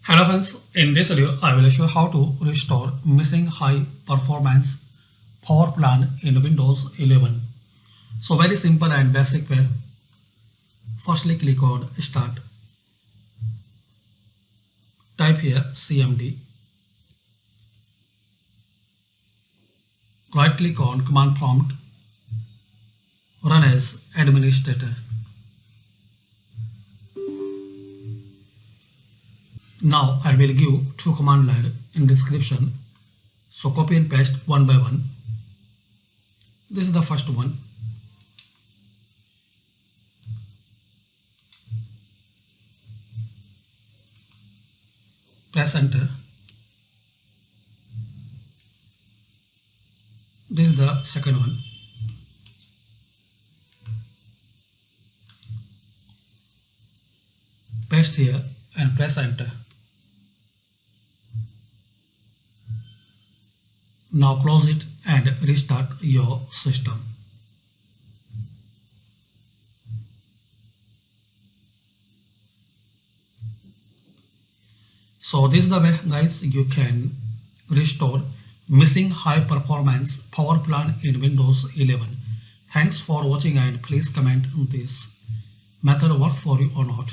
Hello friends, in this video I will show how to restore missing high performance power plan in Windows 11. So very simple and basic way. Firstly click on start. Type here CMD. Right click on command prompt. Run as administrator. Now I will give two command line in description. So copy and paste one by one. This is the first one. Press enter. This is the second one. Paste here and press enter. Now close it and restart your system. So this is the way guys you can restore missing high performance power plan in Windows 11. Thanks for watching and please comment on this method work for you or not.